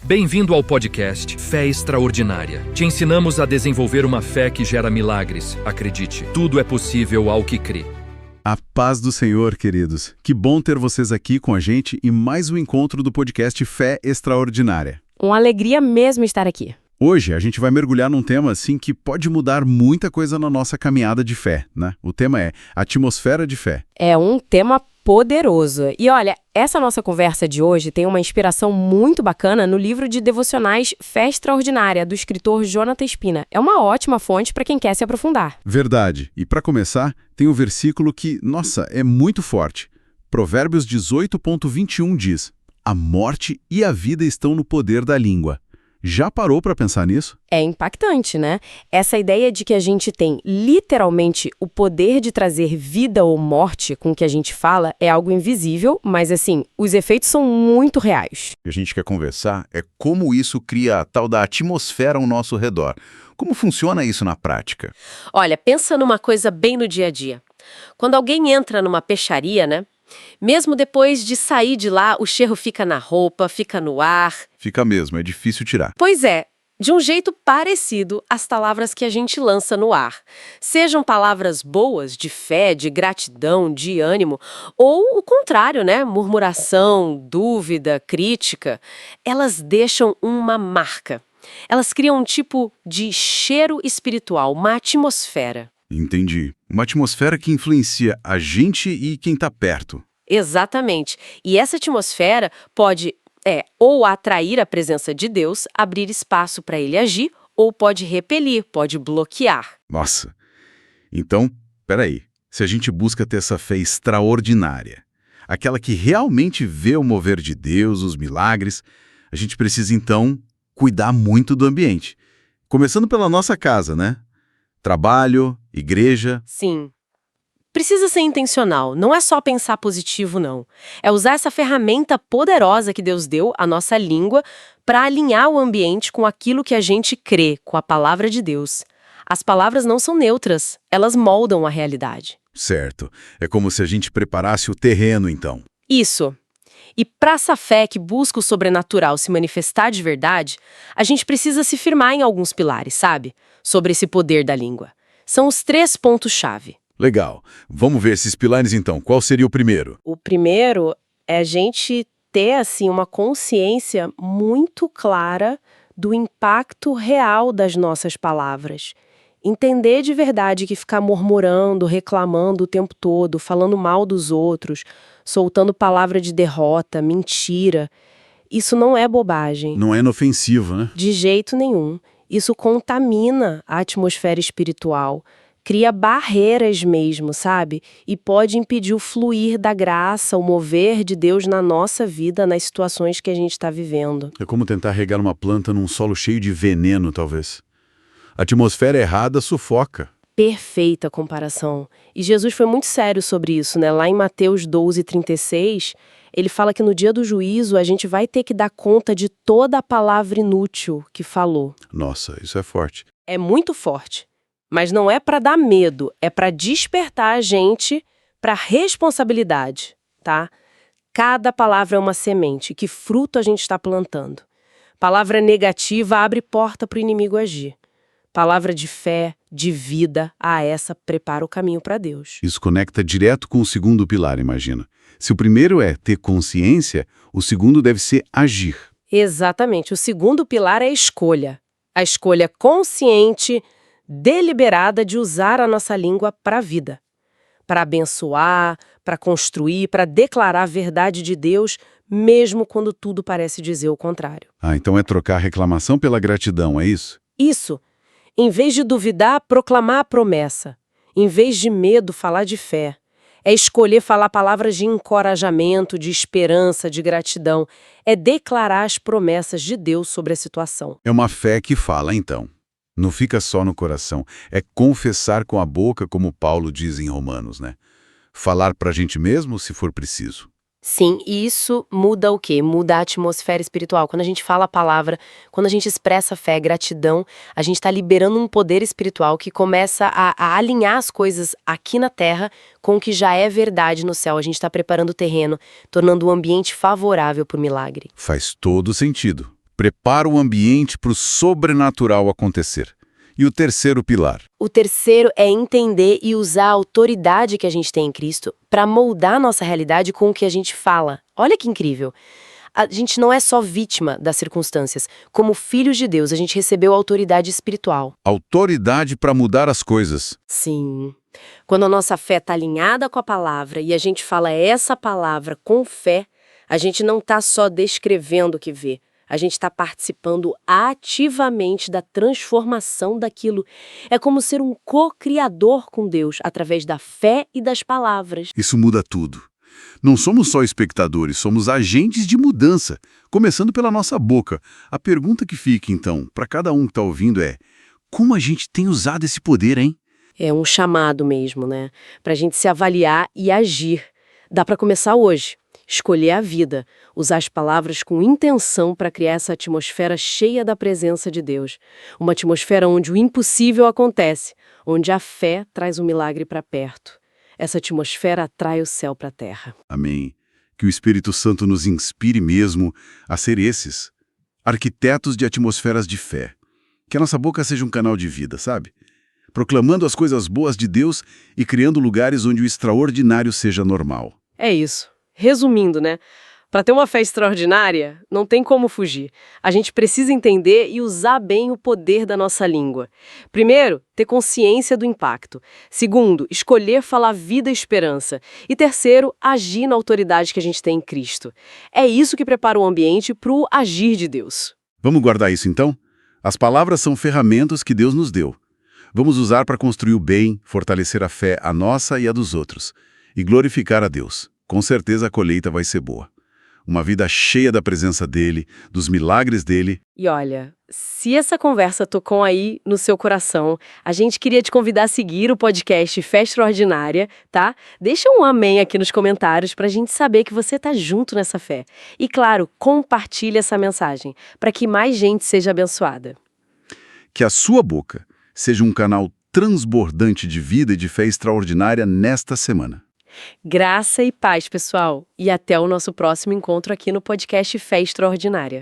Bem-vindo ao podcast Fé Extraordinária. Te ensinamos a desenvolver uma fé que gera milagres. Acredite, tudo é possível ao que crê. A paz do Senhor, queridos. Que bom ter vocês aqui com a gente em mais um encontro do podcast Fé Extraordinária. Uma alegria mesmo estar aqui. Hoje a gente vai mergulhar num tema assim que pode mudar muita coisa na nossa caminhada de fé, né? O tema é atmosfera de fé. É um tema poderoso. E olha, essa nossa conversa de hoje tem uma inspiração muito bacana no livro de devocionais Fé Extraordinária, do escritor Jonathan Spina. É uma ótima fonte para quem quer se aprofundar. Verdade. E para começar, tem um versículo que, nossa, é muito forte. Provérbios 18:21 diz: "A morte e a vida estão no poder da língua." Já parou para pensar nisso? É impactante, né? Essa ideia de que a gente tem literalmente o poder de trazer vida ou morte com o que a gente fala é algo invisível, mas assim, os efeitos são muito reais. O que a gente quer conversar é como isso cria a tal da atmosfera ao nosso redor. Como funciona isso na prática? Olha, pensa numa coisa bem no dia a dia. Quando alguém entra numa peixaria, né? Mesmo depois de sair de lá, o cheiro fica na roupa, fica no ar. Fica mesmo, é difícil tirar. Pois é, de um jeito parecido às palavras que a gente lança no ar. Sejam palavras boas, de fé, de gratidão, de ânimo, ou o contrário, né? Murmuração, dúvida, crítica. Elas deixam uma marca. Elas criam um tipo de cheiro espiritual, uma atmosfera. Entendi. Uma atmosfera que influencia a gente e quem está perto. Exatamente. E essa atmosfera pode ou atrair a presença de Deus, abrir espaço para ele agir, ou pode repelir, pode bloquear. Nossa. Então, peraí. Se a gente busca ter essa fé extraordinária, aquela que realmente vê o mover de Deus, os milagres, a gente precisa, então, cuidar muito do ambiente. Começando pela nossa casa, né? Trabalho, igreja. Sim. Precisa ser intencional, não é só pensar positivo, não. É usar essa ferramenta poderosa que Deus deu, a nossa língua, para alinhar o ambiente com aquilo que a gente crê, com a palavra de Deus. As palavras não são neutras, elas moldam a realidade. Certo. É como se a gente preparasse o terreno, então. Isso. E para essa fé que busca o sobrenatural se manifestar de verdade, a gente precisa se firmar em alguns pilares, sabe? Sobre esse poder da língua. São os 3 pontos-chave. Legal. Vamos ver esses pilares, então. Qual seria o primeiro? O primeiro é a gente ter, assim, uma consciência muito clara do impacto real das nossas palavras. Entender de verdade que ficar murmurando, reclamando o tempo todo, falando mal dos outros, soltando palavra de derrota, mentira, isso não é bobagem. Não é inofensivo, né? De jeito nenhum. Isso contamina a atmosfera espiritual, cria barreiras mesmo, sabe? E pode impedir o fluir da graça, o mover de Deus na nossa vida, nas situações que a gente está vivendo. É como tentar regar uma planta num solo cheio de veneno, talvez. A atmosfera errada sufoca. Perfeita comparação. E Jesus foi muito sério sobre isso, né? Lá em Mateus 12:36, ele fala que no dia do juízo a gente vai ter que dar conta de toda a palavra inútil que falou. Nossa, isso é forte. É muito forte. Mas não é para dar medo, é para despertar a gente para responsabilidade, tá? Cada palavra é uma semente. Que fruto a gente está plantando? Palavra negativa abre porta para o inimigo agir. Palavra de fé, de vida, essa prepara o caminho para Deus. Isso conecta direto com o segundo pilar, imagina. Se o primeiro é ter consciência, o segundo deve ser agir. Exatamente. O segundo pilar é a escolha. A escolha consciente, deliberada de usar a nossa língua para a vida. Para abençoar, para construir, para declarar a verdade de Deus, mesmo quando tudo parece dizer o contrário. Então é trocar a reclamação pela gratidão, é isso? Isso. Em vez de duvidar, proclamar a promessa. Em vez de medo, falar de fé. É escolher falar palavras de encorajamento, de esperança, de gratidão. É declarar as promessas de Deus sobre a situação. É uma fé que fala, então. Não fica só no coração. É confessar com a boca, como Paulo diz em Romanos, né? Falar pra gente mesmo, se for preciso. Sim, e isso muda o quê? Muda a atmosfera espiritual. Quando a gente fala a palavra, quando a gente expressa fé, gratidão, a gente está liberando um poder espiritual que começa a alinhar as coisas aqui na Terra com o que já é verdade no céu. A gente está preparando o terreno, tornando o ambiente favorável para o milagre. Faz todo sentido. Prepara o ambiente para o sobrenatural acontecer. E o terceiro pilar? O terceiro é entender e usar a autoridade que a gente tem em Cristo para moldar a nossa realidade com o que a gente fala. Olha que incrível! A gente não é só vítima das circunstâncias. Como filhos de Deus, a gente recebeu autoridade espiritual. Autoridade para mudar as coisas. Sim. Quando a nossa fé está alinhada com a palavra e a gente fala essa palavra com fé, a gente não está só descrevendo o que vê. A gente está participando ativamente da transformação daquilo. É como ser um co-criador com Deus, através da fé e das palavras. Isso muda tudo. Não somos só espectadores, somos agentes de mudança, começando pela nossa boca. A pergunta que fica, então, para cada um que está ouvindo é: como a gente tem usado esse poder, hein? É um chamado mesmo, né? Para a gente se avaliar e agir. Dá para começar hoje. Escolher a vida, usar as palavras com intenção para criar essa atmosfera cheia da presença de Deus. Uma atmosfera onde o impossível acontece, onde a fé traz o milagre para perto. Essa atmosfera atrai o céu para a terra. Amém. Que o Espírito Santo nos inspire mesmo a ser esses, arquitetos de atmosferas de fé. Que a nossa boca seja um canal de vida, sabe? Proclamando as coisas boas de Deus e criando lugares onde o extraordinário seja normal. É isso. Resumindo, né? Para ter uma fé extraordinária, não tem como fugir. A gente precisa entender e usar bem o poder da nossa língua. Primeiro, ter consciência do impacto. Segundo, escolher falar vida e esperança. E terceiro, agir na autoridade que a gente tem em Cristo. É isso que prepara o ambiente para o agir de Deus. Vamos guardar isso então? As palavras são ferramentas que Deus nos deu. Vamos usar para construir o bem, fortalecer a fé, a nossa e a dos outros. E glorificar a Deus. Com certeza a colheita vai ser boa. Uma vida cheia da presença dele, dos milagres dele. E olha, se essa conversa tocou aí no seu coração, a gente queria te convidar a seguir o podcast Fé Extraordinária, tá? Deixa um amém aqui nos comentários pra gente saber que você tá junto nessa fé. E claro, compartilha essa mensagem, para que mais gente seja abençoada. Que a sua boca seja um canal transbordante de vida e de fé extraordinária nesta semana. Graça e paz, pessoal. E até o nosso próximo encontro aqui no podcast Fé Extraordinária.